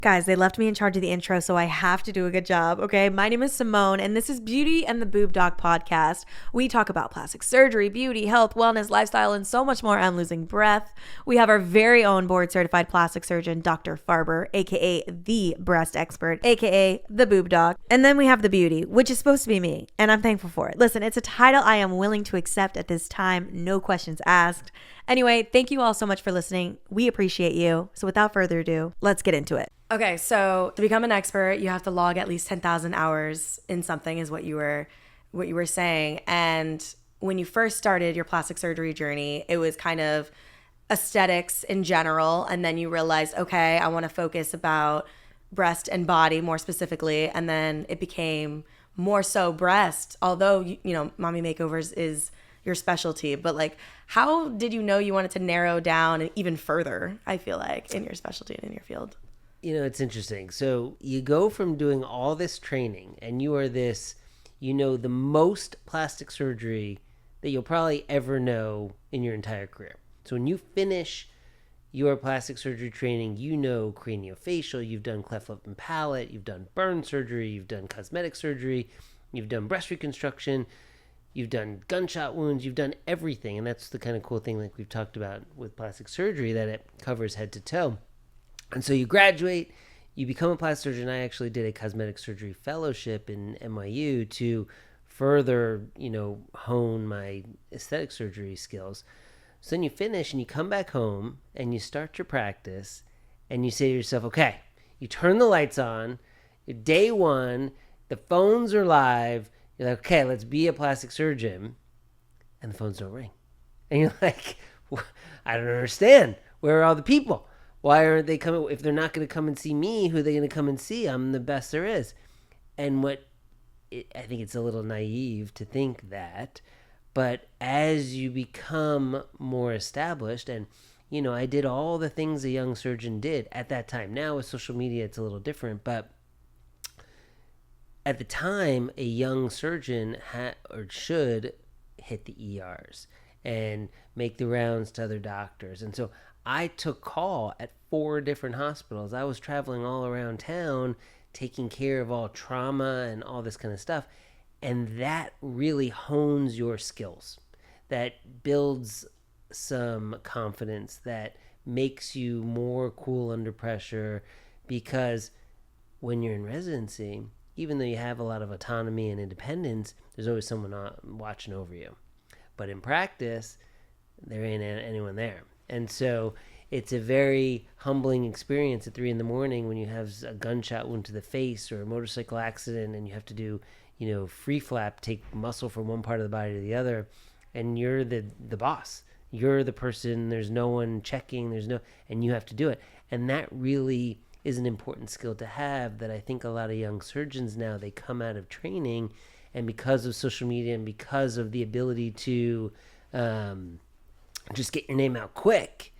Guys, they left me in charge of the intro, so I have to do a good job, okay? My name is Simone, and this is Beauty and the Boob Doc Podcast. We talk about plastic surgery, beauty, health, wellness, lifestyle, and so much more. I'm losing breath. We have our very own board-certified plastic surgeon, Dr. Farber, aka the breast expert, aka the Boob Doc. And then we have the beauty, which is supposed to be me, and I'm thankful for it. Listen, it's a title I am willing to accept at this time, no questions asked. Anyway, thank you all so much for listening. We appreciate you. So without further ado, let's get into it. Okay, so to become an expert, you have to log at least 10,000 hours in something is what you were saying. And when you first started your plastic surgery journey, it was kind of aesthetics in general. And then you realized, okay, I want to focus about breast and body more specifically. And then it became more so breast, although, you know, mommy makeovers is your specialty. But like, how did you know you wanted to narrow down and even further, I feel like, in your specialty and in your field? You know, it's interesting. So you go from doing all this training and you are this, you know, the most plastic surgery that you'll probably ever know in your entire career. So when you finish your plastic surgery training, you know craniofacial, you've done cleft lip and palate, you've done burn surgery, you've done cosmetic surgery, you've done breast reconstruction, you've done gunshot wounds, you've done everything. And that's the kind of cool thing like we've talked about with plastic surgery, that it covers head to toe. And so you graduate, you become a plastic surgeon. I actually did a cosmetic surgery fellowship in NYU to further, you know, hone my aesthetic surgery skills. So then you finish and you come back home and you start your practice and you say to yourself, okay, you turn the lights on, day one, the phones are live. You're like, okay, let's be a plastic surgeon. And the phones don't ring. And you're like, I don't understand. Where are all the people? Why aren't they coming? If they're not going to come and see me, who are they going to come and see? I'm the best there is. And I think it's a little naive to think that. But as you become more established, and, you know, I did all the things a young surgeon did at that time. Now with social media, it's a little different. But at the time, a young surgeon should hit the ERs and make the rounds to other doctors. And so I took call at 4 different hospitals. I was traveling all around town, taking care of all trauma and all this kind of stuff. And that really hones your skills. That builds some confidence, that makes you more cool under pressure. Because when you're in residency, even though you have a lot of autonomy and independence, there's always someone watching over you. But in practice, there ain't anyone there. And so it's a very humbling experience at 3 a.m. when you have a gunshot wound to the face or a motorcycle accident and you have to do, you know, free flap, take muscle from one part of the body to the other, and you're the boss. You're the person, there's no one checking, and you have to do it. And that really is an important skill to have that I think a lot of young surgeons now, they come out of training, and because of social media and because of the ability to just get your name out quick,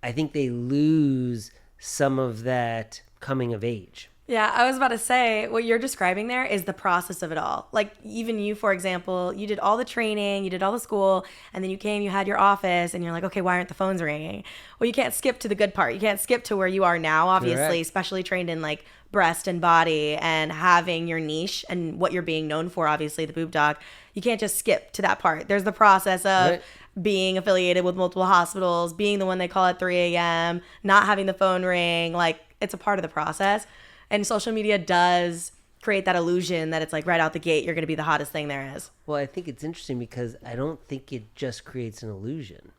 I think they lose some of that coming of age. Yeah, I was about to say, what you're describing there is the process of it all. Like, even you, for example, you did all the training, you did all the school, and then you came, you had your office, and you're like, okay, why aren't the phones ringing? Well, you can't skip to the good part. You can't skip to where you are now, obviously, Correct. Especially trained in, like, breast and body and having your niche and what you're being known for, obviously, the boob doc. You can't just skip to that part. There's the process of Right. being affiliated with multiple hospitals, being the one they call at 3 a.m., not having the phone ring. Like, it's a part of the process. And social media does create that illusion that it's like right out the gate, you're going to be the hottest thing there is. Well, I think it's interesting because I don't think it just creates an illusion.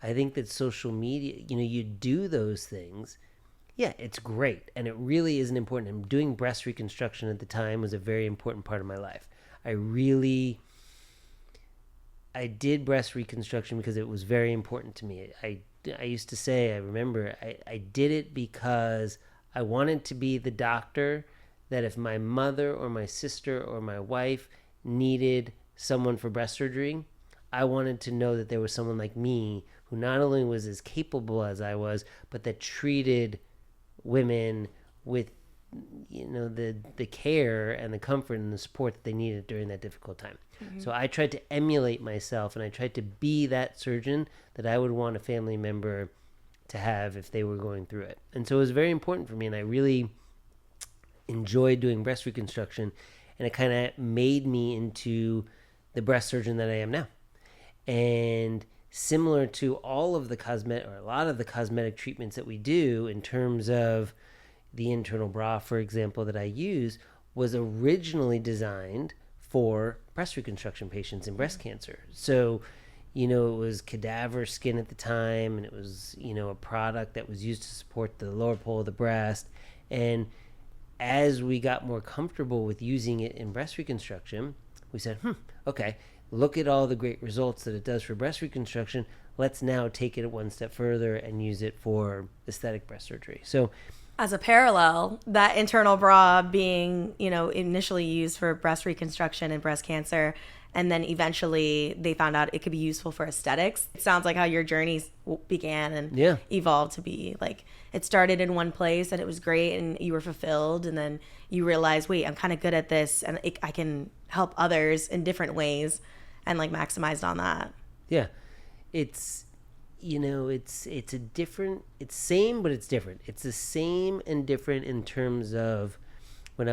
I think that social media, you know, you do those things. Yeah, it's great. And it really isn't important. And doing breast reconstruction at the time was a very important part of my life. I did breast reconstruction because it was very important to me. I used to say, I remember, I did it because I wanted to be the doctor that if my mother or my sister or my wife needed someone for breast surgery, I wanted to know that there was someone like me who not only was as capable as I was, but that treated women with, you know, the care and the comfort and the support that they needed during that difficult time. Mm-hmm. So I tried to emulate myself, and I tried to be that surgeon that I would want a family member to have if they were going through it. And so it was very important for me, and I really enjoyed doing breast reconstruction, and it kind of made me into the breast surgeon that I am now. And similar to all of the cosmetic, or a lot of the cosmetic treatments that we do in terms of the internal bra, for example, that I use, was originally designed for breast reconstruction patients in breast cancer. So, it was cadaver skin at the time, and it was, a product that was used to support the lower pole of the breast. And as we got more comfortable with using it in breast reconstruction, we said, okay, look at all the great results that it does for breast reconstruction. Let's now take it one step further and use it for aesthetic breast surgery. So, as a parallel, that internal bra being, initially used for breast reconstruction and breast cancer, and then eventually they found out it could be useful for aesthetics. It sounds like how your journey began and evolved to be like, it started in one place and it was great and you were fulfilled, and then you realized, wait, I'm kind of good at this and I can help others in different ways, and like maximized on that. Yeah. It's a different, it's same, but it's different. It's the same and different in terms of when we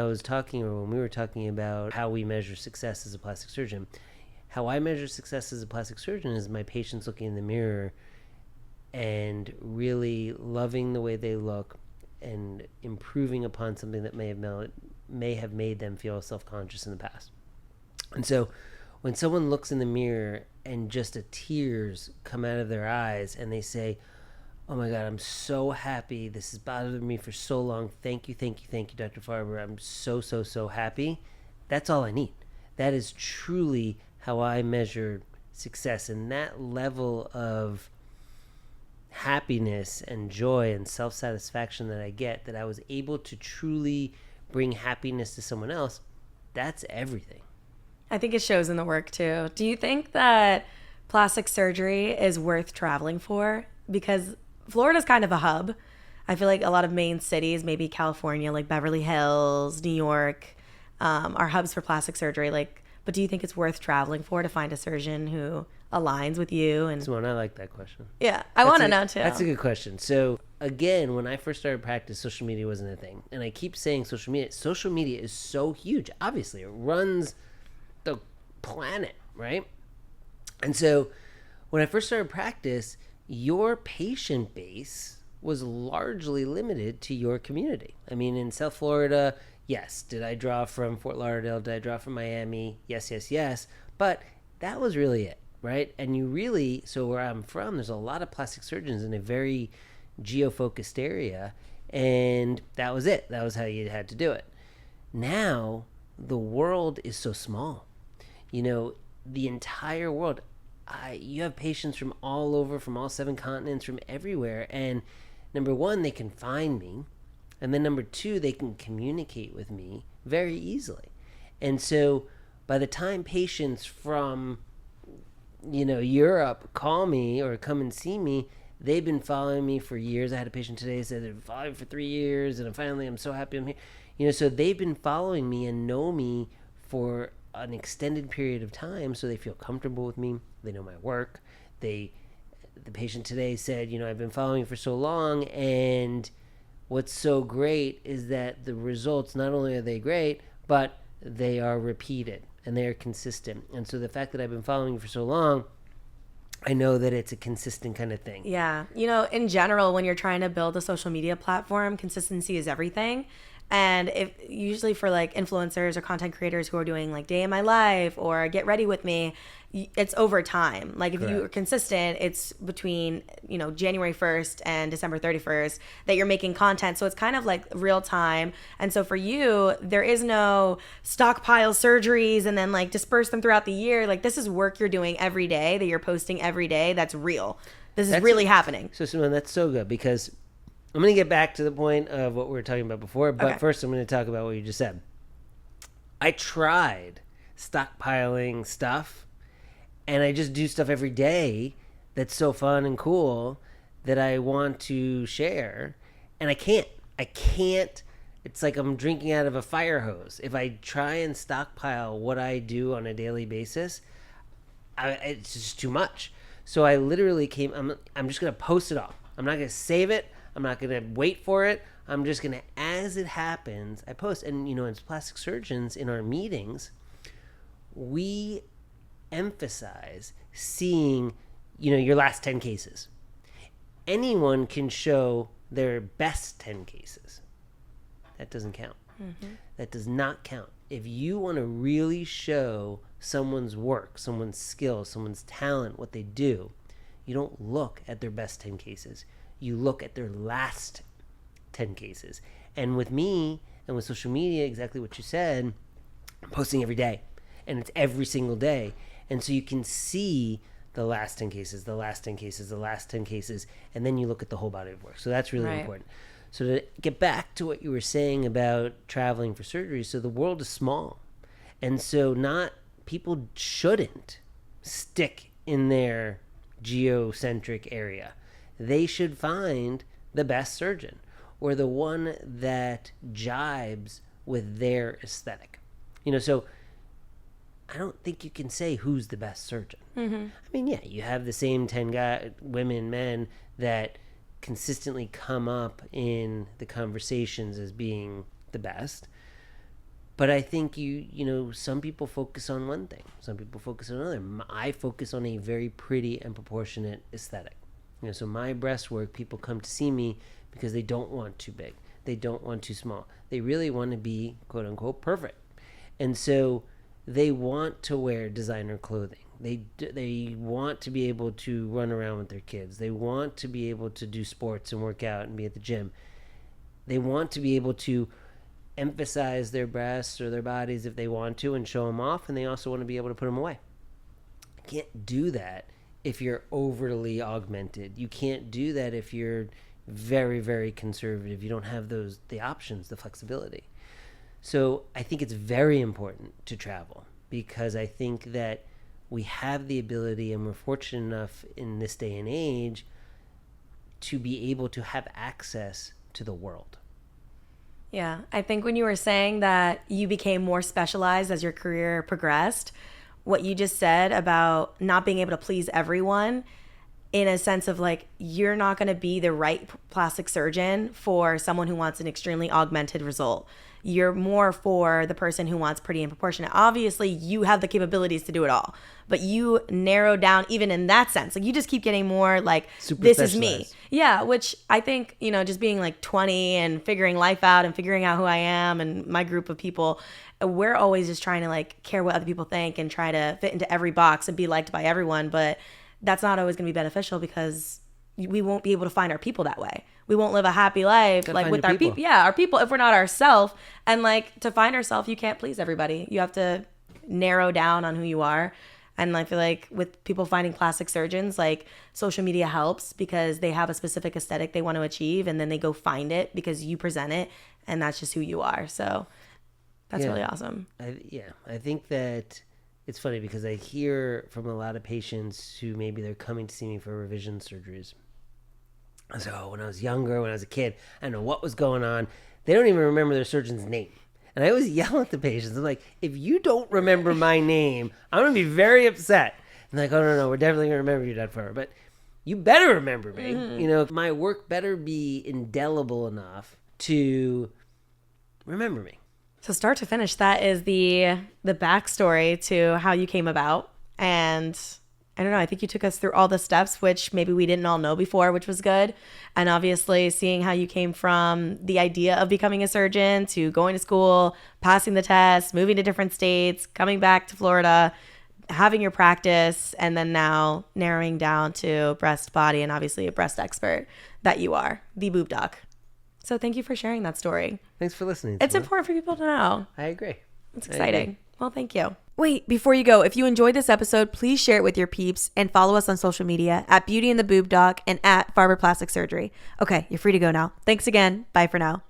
were talking about how we measure success as a plastic surgeon. How I measure success as a plastic surgeon is my patients looking in the mirror and really loving the way they look and improving upon something that may have made them feel self-conscious in the past. And so when someone looks in the mirror and just tears come out of their eyes and they say, oh my God, I'm so happy. This has bothered me for so long. Thank you, Dr. Farber. I'm so happy. That's all I need. That is truly how I measure success. And that level of happiness and joy and self-satisfaction that I get, that I was able to truly bring happiness to someone else, that's everything. I think it shows in the work too. Do you think that plastic surgery is worth traveling for? Because Florida's kind of a hub. I feel like a lot of main cities, maybe California, like Beverly Hills, New York, are hubs for plastic surgery. But do you think it's worth traveling for to find a surgeon who aligns with you? And Simone, I like that question. Yeah, I want to know too. That's a good question. So again, when I first started practice, social media wasn't a thing. And I keep saying social media. Social media is so huge. Obviously, it runs the planet, right? And so when I first started practice, your patient base was largely limited to your community. I mean, in South Florida, yes. Did I draw from Fort Lauderdale? Did I draw from Miami? Yes. But that was really it, right? And so where I'm from, there's a lot of plastic surgeons in a very geo-focused area, and that was it. That was how you had to do it. Now, the world is so small. The entire world, you have patients from all over, from all 7 continents, from everywhere. And number one, they can find me. And then number two, they can communicate with me very easily. And so by the time patients from, Europe call me or come and see me, they've been following me for years. I had a patient today that said they've been following me for 3 years, and finally I'm so happy I'm here. So they've been following me and know me for an extended period of time, so they feel comfortable with me. They know my work. The patient today said, I've been following you for so long, and what's so great is that the results, not only are they great, but they are repeated and they are consistent. And so the fact that I've been following you for so long, I know that it's a consistent kind of thing. Yeah. In general, when you're trying to build a social media platform, consistency is everything. And if usually for like influencers or content creators who are doing like day in my life or get ready with me, it's over time. Like if you are consistent, it's between, January 1st and December 31st that you're making content. So it's kind of like real time. And so for you, there is no stockpile surgeries and then like disperse them throughout the year. Like this is work you're doing every day that you're posting every day. That's real. That's really happening. So Simone, that's so good, because I'm going to get back to the point of what we were talking about before, but first I'm going to talk about what you just said. I tried stockpiling stuff, and I just do stuff every day that's so fun and cool that I want to share, and I can't. It's like I'm drinking out of a fire hose. If I try and stockpile what I do on a daily basis, it's just too much. So I literally I'm just going to post it all. I'm not going to save it. I'm not going to wait for it. I'm just going to, as it happens, I post. And, as plastic surgeons in our meetings, we emphasize seeing, your last 10 cases. Anyone can show their best 10 cases. That doesn't count. Mm-hmm. That does not count. If you want to really show someone's work, someone's skill, someone's talent, what they do, you don't look at their best 10 cases. You look at their last 10 cases. And with me and with social media, exactly what you said, I'm posting every day. And it's every single day. And so you can see the last 10 cases, the last 10 cases, the last 10 cases, and then you look at the whole body of work. So that's really important. So to get back to what you were saying about traveling for surgery, so the world is small. And so people shouldn't stick in their geocentric area. They should find the best surgeon or the one that jibes with their aesthetic. So I don't think you can say who's the best surgeon. Mm-hmm. I mean, yeah, you have the same 10 women, men that consistently come up in the conversations as being the best. But I think some people focus on one thing. Some people focus on another. I focus on a very pretty and proportionate aesthetic. So my breast work, people come to see me because they don't want too big. They don't want too small. They really want to be, quote unquote, perfect. And so they want to wear designer clothing. They want to be able to run around with their kids. They want to be able to do sports and work out and be at the gym. They want to be able to emphasize their breasts or their bodies if they want to and show them off, and they also want to be able to put them away. You can't do that if you're overly augmented. You can't do that if you're very, very conservative. You don't have the options, the flexibility. So I think it's very important to travel because I think that we have the ability and we're fortunate enough in this day and age to be able to have access to the world. Yeah, I think when you were saying that you became more specialized as your career progressed, what you just said about not being able to please everyone in a sense of like, you're not going to be the right plastic surgeon for someone who wants an extremely augmented result. You're more for the person who wants pretty and proportionate. Obviously, you have the capabilities to do it all, but you narrow down even in that sense. Like you just keep getting more like, super this is me. Yeah, which I think, just being like 20 and figuring life out and figuring out who I am and my group of people, we're always just trying to like care what other people think and try to fit into every box and be liked by everyone. But that's not always going to be beneficial because we won't be able to find our people that way. We won't live a happy life like with our people. Yeah, our people, if we're not ourselves. And like to find ourselves, you can't please everybody. You have to narrow down on who you are. And I feel like with people finding plastic surgeons, like social media helps because they have a specific aesthetic they want to achieve and then they go find it because you present it and that's just who you are. So that's really awesome. I think that it's funny because I hear from a lot of patients who maybe they're coming to see me for revision surgeries. So when I was younger, when I was a kid, I don't know what was going on. They don't even remember their surgeon's name. And I always yell at the patients. I'm like, if you don't remember my name, I'm going to be very upset. And they're like, oh, no, we're definitely going to remember you, Dr. Farber. But you better remember me. Mm-hmm. My work better be indelible enough to remember me. So start to finish, that is the backstory to how you came about. And I don't know, I think you took us through all the steps, which maybe we didn't all know before, which was good. And obviously seeing how you came from the idea of becoming a surgeon to going to school, passing the test, moving to different states, coming back to Florida, having your practice, and then now narrowing down to breast, body, and obviously a breast expert that you are, the Boob Doc. So thank you for sharing that story. Thanks for listening. It's important for people to know. I agree. It's exciting. Well, thank you. Wait, before you go, if you enjoyed this episode, please share it with your peeps and follow us on social media at Beauty and the Boob Doc and at Farber Plastic Surgery. Okay, you're free to go now. Thanks again. Bye for now.